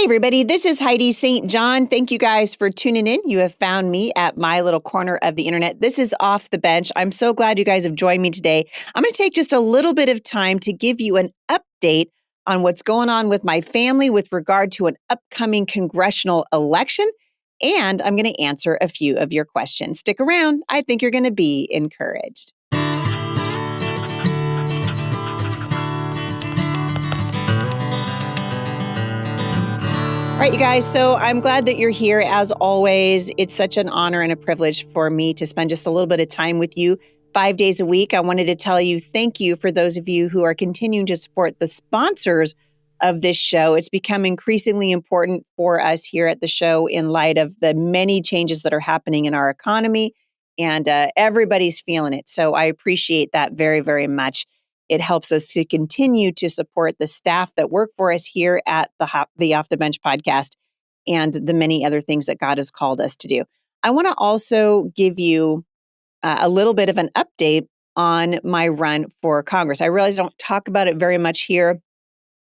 Hey, everybody, this is Heidi St. John. Thank you guys for tuning in. You have found me at my little corner of the internet. This is Off the Bench. I'm so glad you guys have joined me today. I'm going to take just a little bit of time to give you an update on what's going on with my family with regard to an upcoming congressional election. And I'm going to answer a few of your questions. Stick around. I think you're going to be encouraged. All right, you guys. So I'm glad that you're here. As always, it's such an honor and a privilege for me to spend just a little bit of time with you 5 days a week. I wanted to tell you thank you for those of you who are continuing to support the sponsors of this show. It's become increasingly important for us here at the show in light of the many changes that are happening in our economy, and everybody's feeling it. So I appreciate that very, very much. It helps us to continue to support the staff that work for us here at the Off the Bench podcast and the many other things that God has called us to do. I want to also give you a little bit of an update on my run for Congress. I realize I don't talk about it very much here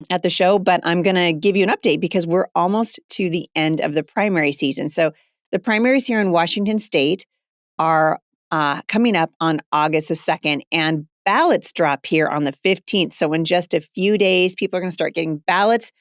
at the show, but I'm going to give you an update because we're almost to the end of the primary season. So the primaries here in Washington State are coming up on August the 2nd, and ballots drop here on the 15th. So in just a few days, people are going to start getting ballots.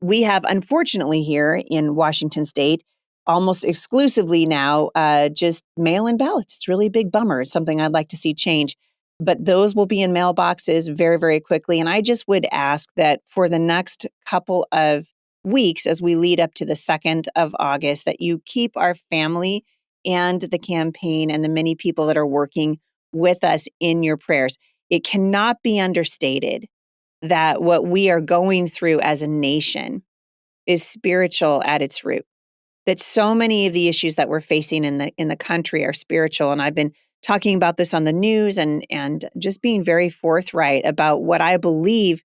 We have, unfortunately, here in Washington State, almost exclusively now, just mail-in ballots. It's really a big bummer. It's something I'd like to see change. But those will be in mailboxes very, very quickly. And I just would ask that for the next couple of weeks, as we lead up to the 2nd of August, that you keep our family and the campaign and the many people that are working with us in your prayers. It cannot be understated that what we are going through as a nation is spiritual at its root. That so many of the issues that we're facing in the country are spiritual. And I've been talking about this on the news and just being very forthright about what I believe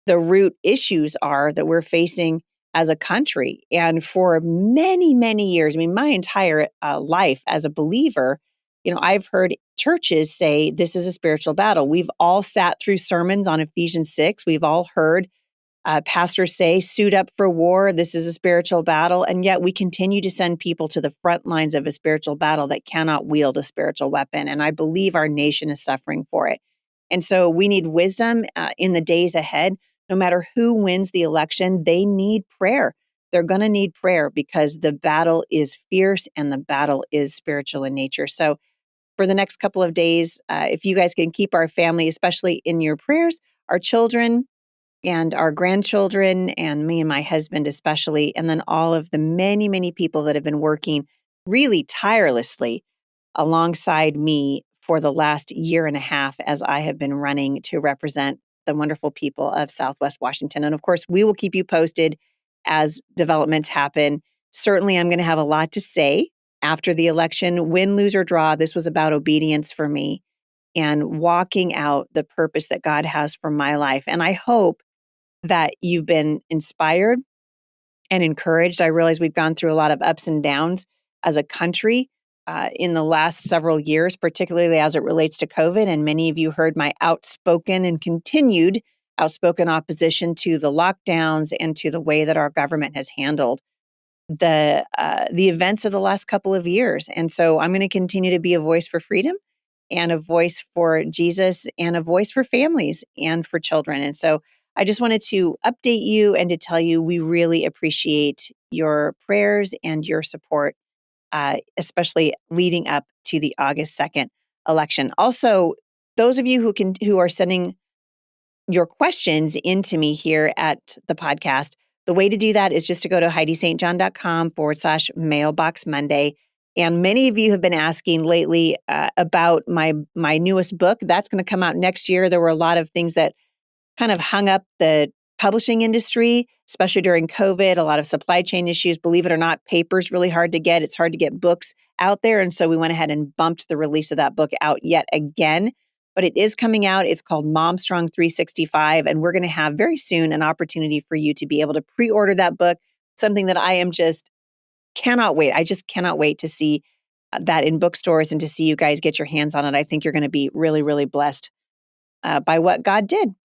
the root issues are that we're facing as a country. And for many, many years, I mean, my entire life as a believer, I've heard churches say this is a spiritual battle. We've all sat through sermons on Ephesians 6. We've all heard pastors say, suit up for war. This is a spiritual battle. And yet we continue to send people to the front lines of a spiritual battle that cannot wield a spiritual weapon. And I believe our nation is suffering for it. And so we need wisdom in the days ahead. No matter who wins the election, they need prayer. They're going to need prayer because the battle is fierce and the battle is spiritual in nature. So for the next couple of days, if you guys can keep our family, especially in your prayers, our children and our grandchildren and me and my husband especially, and then all of the many, many people that have been working really tirelessly alongside me for the last year and a half as I have been running to represent the wonderful people of Southwest Washington. And of course, we will keep you posted as developments happen. Certainly, I'm going to have a lot to say after the election. Win, lose, or draw, this was about obedience for me and walking out the purpose that God has for my life. And I hope that you've been inspired and encouraged. I realize we've gone through a lot of ups and downs as a country in the last several years, particularly as it relates to COVID. And many of you heard my outspoken and continued outspoken opposition to the lockdowns and to the way that our government has handled the events of the last couple of years. And so I'm going to continue to be a voice for freedom and a voice for Jesus and a voice for families and for children. And so I just wanted to update you and to tell you we really appreciate your prayers and your support, especially leading up to the August 2nd election. Also, those of you who are sending your questions into me here at the podcast, the way to do that is just to go to HeidiSt.John.com/mailbox Monday. And many of you have been asking lately about my newest book. That's going to come out next year. There were a lot of things that kind of hung up the publishing industry, especially during COVID, a lot of supply chain issues. Believe it or not, paper's really hard to get. It's hard to get books out there. And so we went ahead and bumped the release of that book out yet again. But it is coming out. It's called Mom Strong 365. And we're going to have very soon an opportunity for you to be able to pre-order that book, something that I am just cannot wait. I just cannot wait to see that in bookstores and to see you guys get your hands on it. I think you're going to be really, really blessed by what God did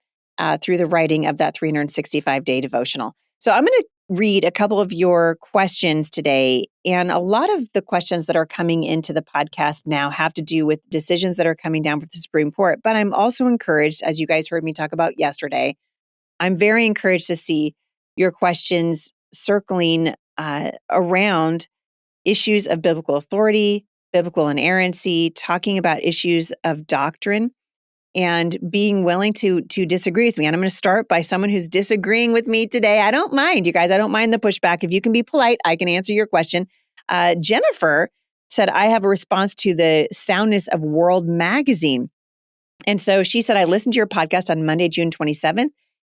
through the writing of that 365-day devotional. So I'm going to read a couple of your questions today. And a lot of the questions that are coming into the podcast now have to do with decisions that are coming down from the Supreme Court. But I'm also encouraged, as you guys heard me talk about yesterday, I'm very encouraged to see your questions circling around issues of biblical authority, biblical inerrancy, talking about issues of doctrine, and being willing to disagree with me. And I'm going to start by someone who's disagreeing with me today. I don't mind, you guys. I don't mind the pushback. If you can be polite, I can answer your question. Jennifer said, I have a response to the soundness of World Magazine. And so she said, I listened to your podcast on Monday, June 27th,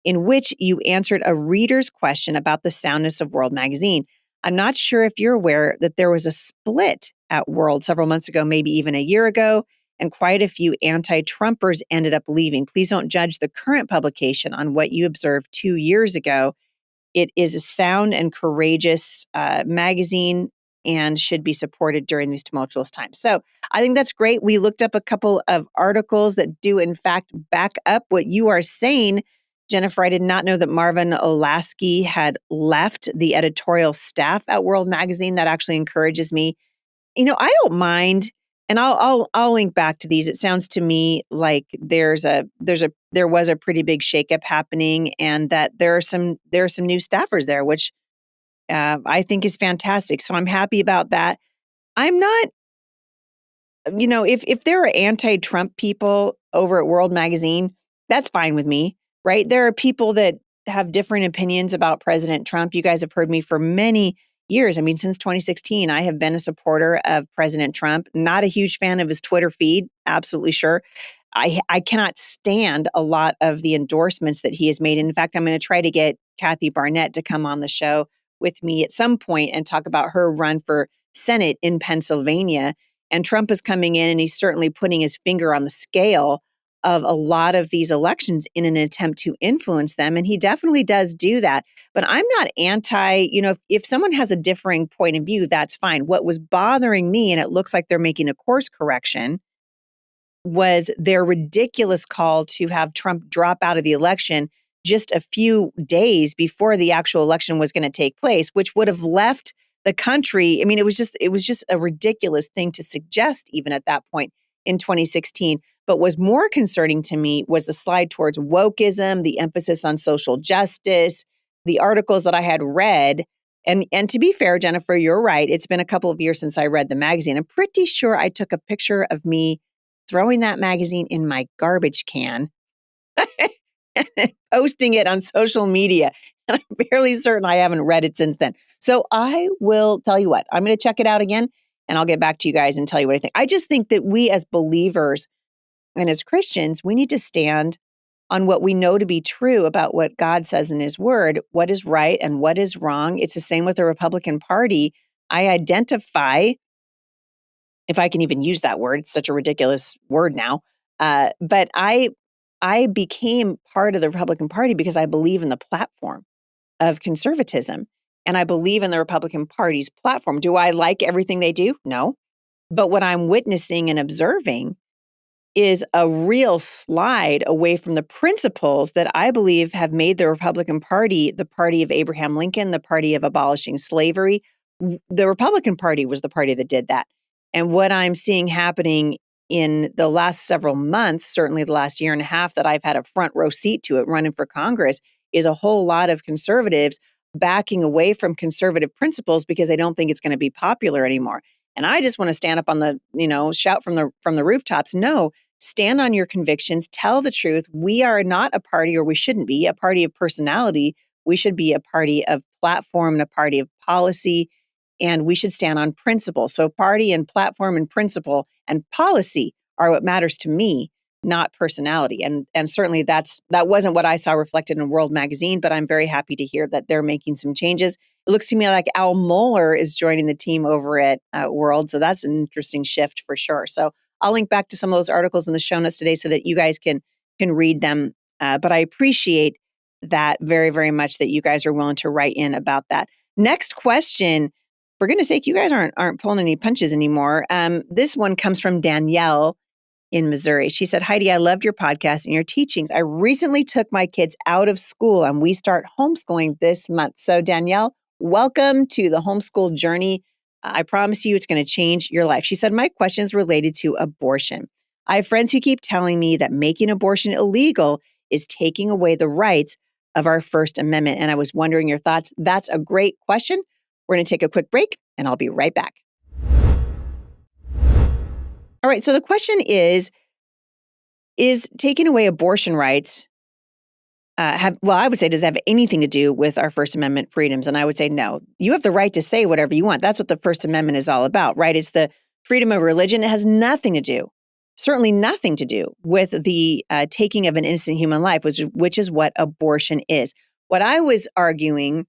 in which you answered a reader's question about the soundness of World Magazine. I'm not sure if you're aware that there was a split at World several months ago, maybe even a year ago, and quite a few anti-Trumpers ended up leaving. Please don't judge the current publication on what you observed 2 years ago. It is a sound and courageous magazine and should be supported during these tumultuous times. So I think that's great. We looked up a couple of articles that do, in fact, back up what you are saying. Jennifer, I did not know that Marvin Olasky had left the editorial staff at World Magazine. That actually encourages me. I don't mind, and I'll link back to these. It sounds to me like there was a pretty big shakeup happening, and that there are some new staffers there, which I think is fantastic. So I'm happy about that. I'm not, if there are anti-Trump people over at World Magazine, that's fine with me, right? There are people that have different opinions about President Trump. You guys have heard me for many years. I mean, since 2016, I have been a supporter of President Trump, not a huge fan of his Twitter feed, absolutely sure. I cannot stand a lot of the endorsements that he has made. In fact, I'm going to try to get Kathy Barnett to come on the show with me at some point and talk about her run for Senate in Pennsylvania. And Trump is coming in, and he's certainly putting his finger on the scale of a lot of these elections in an attempt to influence them. And he definitely does do that. But I'm not anti, if someone has a differing point of view, that's fine. What was bothering me, and it looks like they're making a course correction, was their ridiculous call to have Trump drop out of the election just a few days before the actual election was going to take place, which would have left the country. I mean, it was just a ridiculous thing to suggest even at that point in 2016. But what's more concerning to me was the slide towards wokeism, the emphasis on social justice, the articles that I had read. And to be fair, Jennifer, you're right. It's been a couple of years since I read the magazine. I'm pretty sure I took a picture of me throwing that magazine in my garbage can and posting it on social media. And I'm fairly certain I haven't read it since then. So I will tell you what, I'm going to check it out again, and I'll get back to you guys and tell you what I think. I just think that we as believers and as Christians, we need to stand on what we know to be true about what God says in his word, what is right and what is wrong. It's the same with the Republican Party. I identify, if I can even use that word, it's such a ridiculous word now. But I became part of the Republican Party because I believe in the platform of conservatism, and I believe in the Republican Party's platform. Do I like everything they do? No. But what I'm witnessing and observing is a real slide away from the principles that I believe have made the Republican Party the party of Abraham Lincoln, the party of abolishing slavery. The Republican Party was the party that did that. And what I'm seeing happening in the last several months, certainly the last year and a half that I've had a front row seat to it running for Congress, is a whole lot of conservatives backing away from conservative principles because they don't think it's going to be popular anymore. And I just want to stand up on the, shout from the rooftops. No, stand on your convictions, tell the truth. We are not a party, or we shouldn't be a party of personality. We should be a party of platform and a party of policy, and we should stand on principle. So party and platform and principle and policy are what matters to me, not personality. And certainly that wasn't what I saw reflected in World Magazine, but I'm very happy to hear that they're making some changes. It looks to me like Al Mohler is joining the team over at World. So that's an interesting shift for sure. So I'll link back to some of those articles in the show notes today so that you guys can read them. But I appreciate that very, very much that you guys are willing to write in about that. Next question. For goodness sake, you guys aren't pulling any punches anymore. This one comes from Danielle. in Missouri. She said, Heidi, I loved your podcast and your teachings. I recently took my kids out of school and we start homeschooling this month. So Danielle, welcome to the homeschool journey. I promise you it's going to change your life. She said, my question is related to abortion. I have friends who keep telling me that making abortion illegal is taking away the rights of our First Amendment. And I was wondering your thoughts. That's a great question. We're going to take a quick break and I'll be right back. All right. So the question is taking away abortion rights I would say, does it have anything to do with our First Amendment freedoms? And I would say, no. You have the right to say whatever you want. That's what the First Amendment is all about, right? It's the freedom of religion. It has nothing to do, certainly nothing to do with the taking of an innocent human life, which is what abortion is. What I was arguing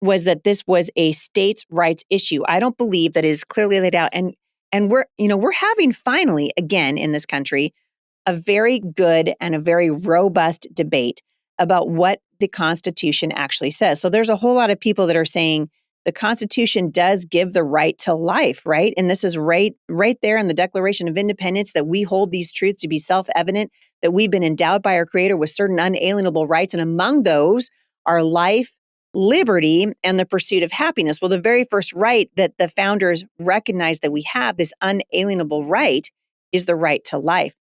was that this was a states' rights issue. I don't believe that is clearly laid out. And we're having finally, again, in this country, a very good and a very robust debate about what the Constitution actually says. So there's a whole lot of people that are saying the Constitution does give the right to life, right? And this is right there in the Declaration of Independence, that we hold these truths to be self-evident, that we've been endowed by our Creator with certain unalienable rights. And among those are life, liberty, and the pursuit of happiness. Well, the very first right that the founders recognized that we have, this unalienable right, is the right to life.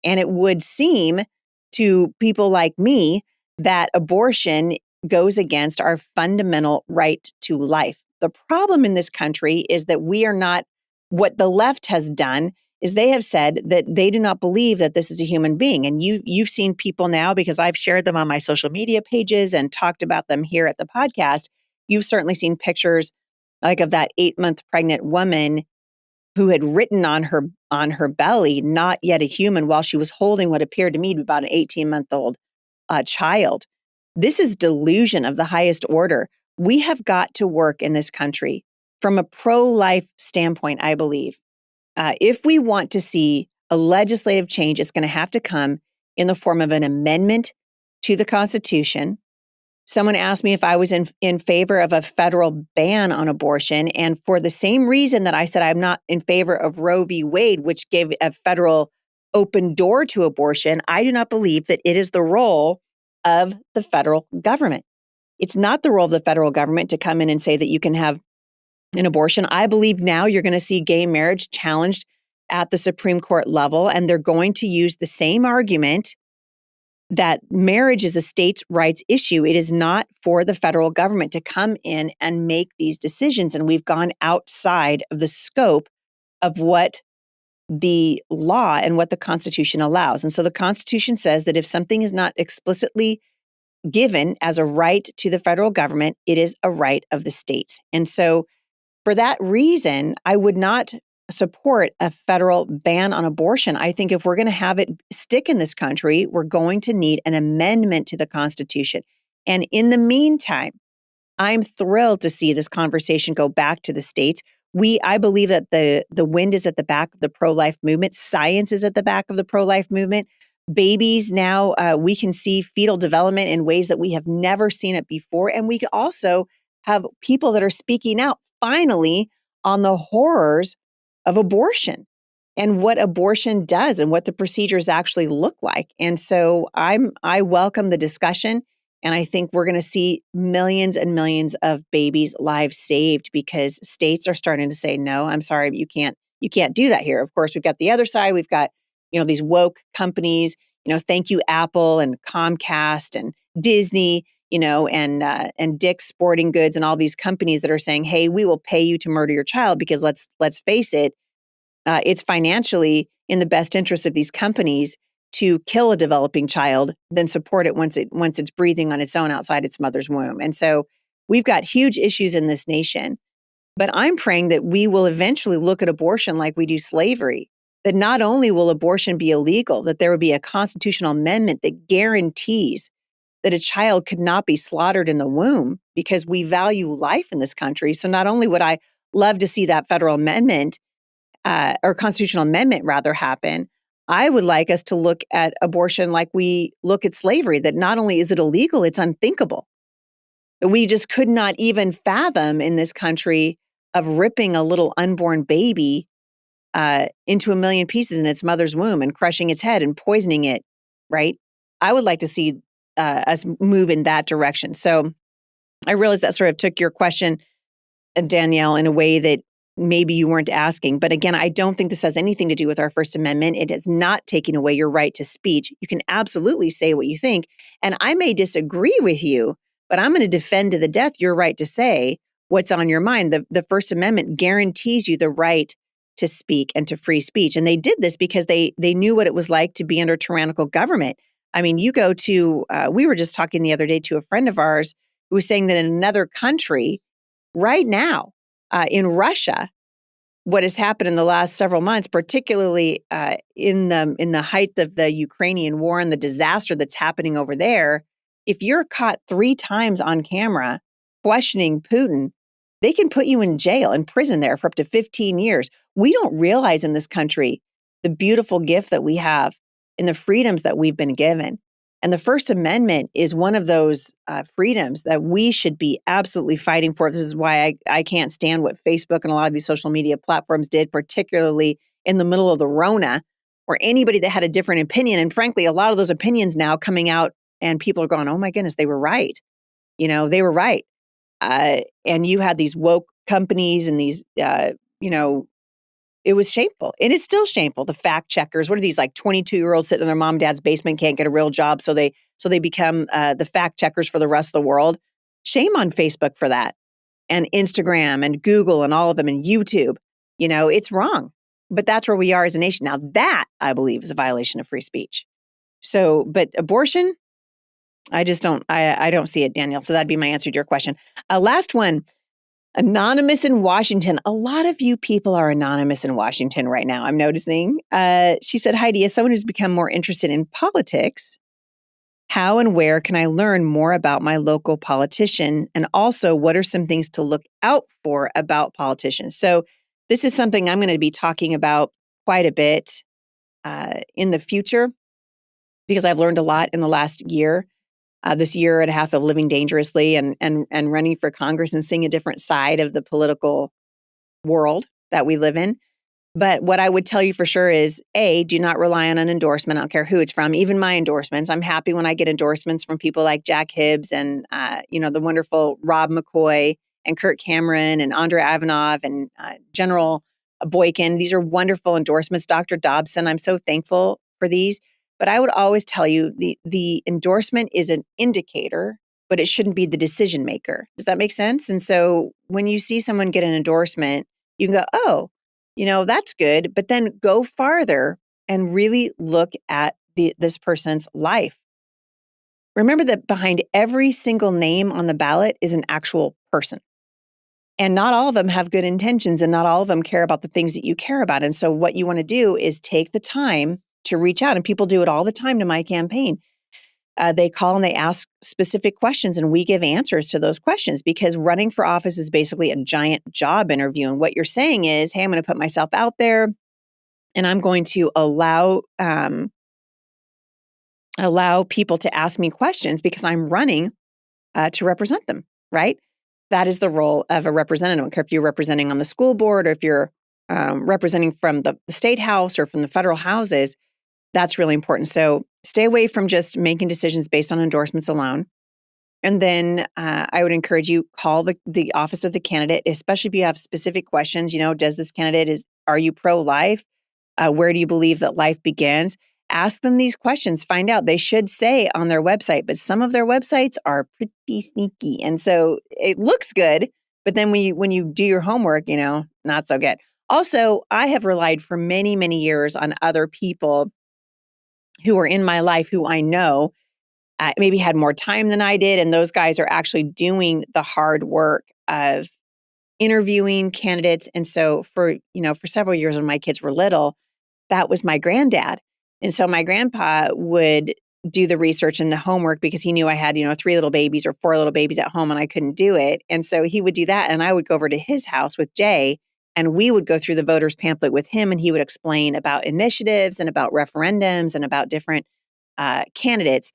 And it would seem to people like me that abortion goes against our fundamental right to life. The problem in this country is that we are not, what the left has done is they have said that they do not believe that this is a human being. And you've seen people now, because I've shared them on my social media pages and talked about them here at the podcast. You've certainly seen pictures like of that 8-month pregnant woman who had written on her belly, not yet a human, while she was holding what appeared to me to be about an 18-month-old child. This is delusion of the highest order. We have got to work in this country from a pro-life standpoint, I believe. If we want to see a legislative change, it's going to have to come in the form of an amendment to the Constitution. Someone asked me if I was in favor of a federal ban on abortion. And for the same reason that I said I'm not in favor of Roe v. Wade, which gave a federal open door to abortion, I do not believe that it is the role of the federal government. It's not the role of the federal government to come in and say that you can have an abortion. I believe now you're going to see gay marriage challenged at the Supreme Court level, and they're going to use the same argument that marriage is a states' rights issue. It is not for the federal government to come in and make these decisions. And we've gone outside of the scope of what the law and what the Constitution allows. And so the Constitution says that if something is not explicitly given as a right to the federal government, it is a right of the states. And so for that reason, I would not support a federal ban on abortion. I think if we're going to have it stick in this country, we're going to need an amendment to the Constitution. And in the meantime, I'm thrilled to see this conversation go back to the states. I believe that the wind is at the back of the pro-life movement. Science is at the back of the pro-life movement. Babies now, we can see fetal development in ways that we have never seen it before. And we can also have people that are speaking out finally on the horrors of abortion and what abortion does and what the procedures actually look like. And so I welcome the discussion. And I think we're going to see millions and millions of babies' lives saved, because states are starting to say, no, I'm sorry, but you can't do that here. Of course, we've got the other side. We've got, these woke companies, thank you, Apple and Comcast and Disney, and Dick's Sporting Goods and all these companies that are saying, hey, we will pay you to murder your child, because let's face it, it's financially in the best interest of these companies to kill a developing child than support it once it's breathing on its own outside its mother's womb. And so we've got huge issues in this nation. But I'm praying that we will eventually look at abortion like we do slavery, that not only will abortion be illegal, that there will be a constitutional amendment that guarantees that a child could not be slaughtered in the womb, because we value life in this country. So not only would I love to see that federal amendment or constitutional amendment rather happen, I would like us to look at abortion like we look at slavery, that not only is it illegal, it's unthinkable. We just could not even fathom in this country of ripping a little unborn baby into a million pieces in its mother's womb and crushing its head and poisoning it, right? I would like to see us move in that direction. So I realized that sort of took your question, Danielle, in a way that maybe you weren't asking. But again, I don't think this has anything to do with our First Amendment. It is not taking away your right to speech. You can absolutely say what you think. And I may disagree with you, but I'm going to defend to the death your right to say what's on your mind. The First Amendment guarantees you the right to speak and to free speech. And they did this because they knew what it was like to be under tyrannical government. I mean, you go to, we were just talking the other day to a friend of ours who was saying that in another country right now, in Russia, what has happened in the last several months, particularly in the height of the Ukrainian war and the disaster that's happening over there, if you're caught 3 times on camera questioning Putin, they can put you in jail, in prison there for up to 15 years. We don't realize in this country the beautiful gift that we have and the freedoms that we've been given. And the First Amendment is one of those freedoms that we should be absolutely fighting for. This is why I can't stand what Facebook and a lot of these social media platforms did, particularly in the middle of the Rona, or anybody that had a different opinion. And frankly, a lot of those opinions now coming out and people are going, oh my goodness, they were right. They were right. And you had these woke companies and these, it was shameful. And it's still shameful. The fact checkers, what are these, like 22-year-olds sitting in their mom and dad's basement, can't get a real job. So they become the fact checkers for the rest of the world. Shame on Facebook for that, and Instagram and Google and all of them, and YouTube. It's wrong. But that's where we are as a nation. Now that, I believe, is a violation of free speech. So, but abortion, I just don't, I don't see it, Danielle. So that'd be my answer to your question. Last one. Anonymous in Washington. A lot of you people are anonymous in Washington right now, I'm noticing. She said, Heidi, as someone who's become more interested in politics, how and where can I learn more about my local politician? And also, what are some things to look out for about politicians? So this is something I'm going to be talking about quite a bit in the future, because I've learned a lot in the last year. This year and a half of living dangerously and running for Congress and seeing a different side of the political world that we live in. But what I would tell you for sure is, A, do not rely on an endorsement. I don't care who it's from, even my endorsements. I'm happy when I get endorsements from people like Jack Hibbs and, the wonderful Rob McCoy and Kirk Cameron and Andrei Ivanov and General Boykin. These are wonderful endorsements. Dr. Dobson, I'm so thankful for these. But I would always tell you the endorsement is an indicator, but it shouldn't be the decision maker. Does that make sense? And so when you see someone get an endorsement, you can go, oh, that's good. But then go farther and really look at this person's life. Remember that behind every single name on the ballot is an actual person. And not all of them have good intentions, and not all of them care about the things that you care about. And so what you want to do is take the time to reach out. And people do it all the time to my campaign. They call and they ask specific questions, and we give answers to those questions, because running for office is basically a giant job interview. And what you're saying is, hey, I'm going to put myself out there and I'm going to allow people to ask me questions because I'm running to represent them, right? That is the role of a representative. I don't care if you're representing on the school board or if you're representing from the state house or from the federal houses. That's really important. So stay away from just making decisions based on endorsements alone. And then I would encourage you, call the office of the candidate, especially if you have specific questions. Does this candidate are you pro-life? Where do you believe that life begins? Ask them these questions. Find out. They should say on their website, but some of their websites are pretty sneaky. And so it looks good, but then when you do your homework, not so good. Also, I have relied for many, many years on other people who are in my life who I know maybe had more time than I did. And those guys are actually doing the hard work of interviewing candidates. And so for several years when my kids were little, that was my granddad. And so my grandpa would do the research and the homework because he knew I had, 3 little babies or 4 little babies at home and I couldn't do it. And so he would do that. And I would go over to his house with Jay and we would go through the voters pamphlet with him, and he would explain about initiatives and about referendums and about different candidates.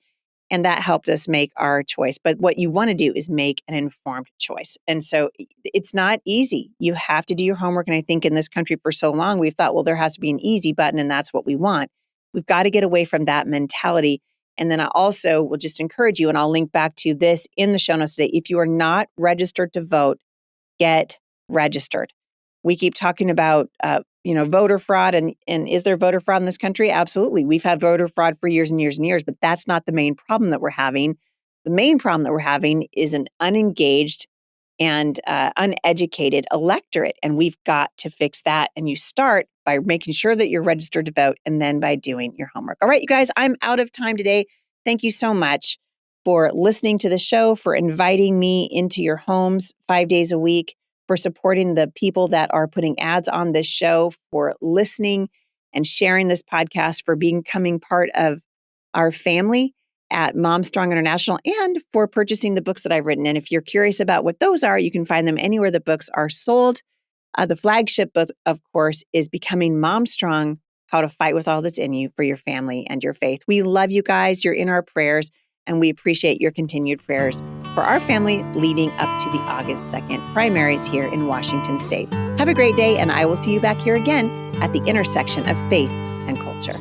And that helped us make our choice. But what you want to do is make an informed choice. And so it's not easy. You have to do your homework. And I think in this country for so long, we've thought, well, there has to be an easy button and that's what we want. We've got to get away from that mentality. And then I also will just encourage you, and I'll link back to this in the show notes today. If you are not registered to vote, get registered. We keep talking about, voter fraud, and is there voter fraud in this country? Absolutely. We've had voter fraud for years and years and years, but that's not the main problem that we're having. The main problem that we're having is an unengaged and uneducated electorate, and we've got to fix that. And you start by making sure that you're registered to vote, and then by doing your homework. All right, you guys, I'm out of time today. Thank you so much for listening to the show, for inviting me into your homes 5 days a week, for supporting the people that are putting ads on this show, for listening and sharing this podcast, for becoming part of our family at Mom Strong International, and for purchasing the books that I've written. And if you're curious about what those are, you can find them anywhere the books are sold. The flagship book, of course, is Becoming Mom Strong: How to Fight with All That's in You for Your Family and Your Faith. We love you guys. You're in our prayers, and we appreciate your continued prayers for our family leading up to the August 2nd primaries here in Washington State. Have a great day, and I will see you back here again at the intersection of faith and culture.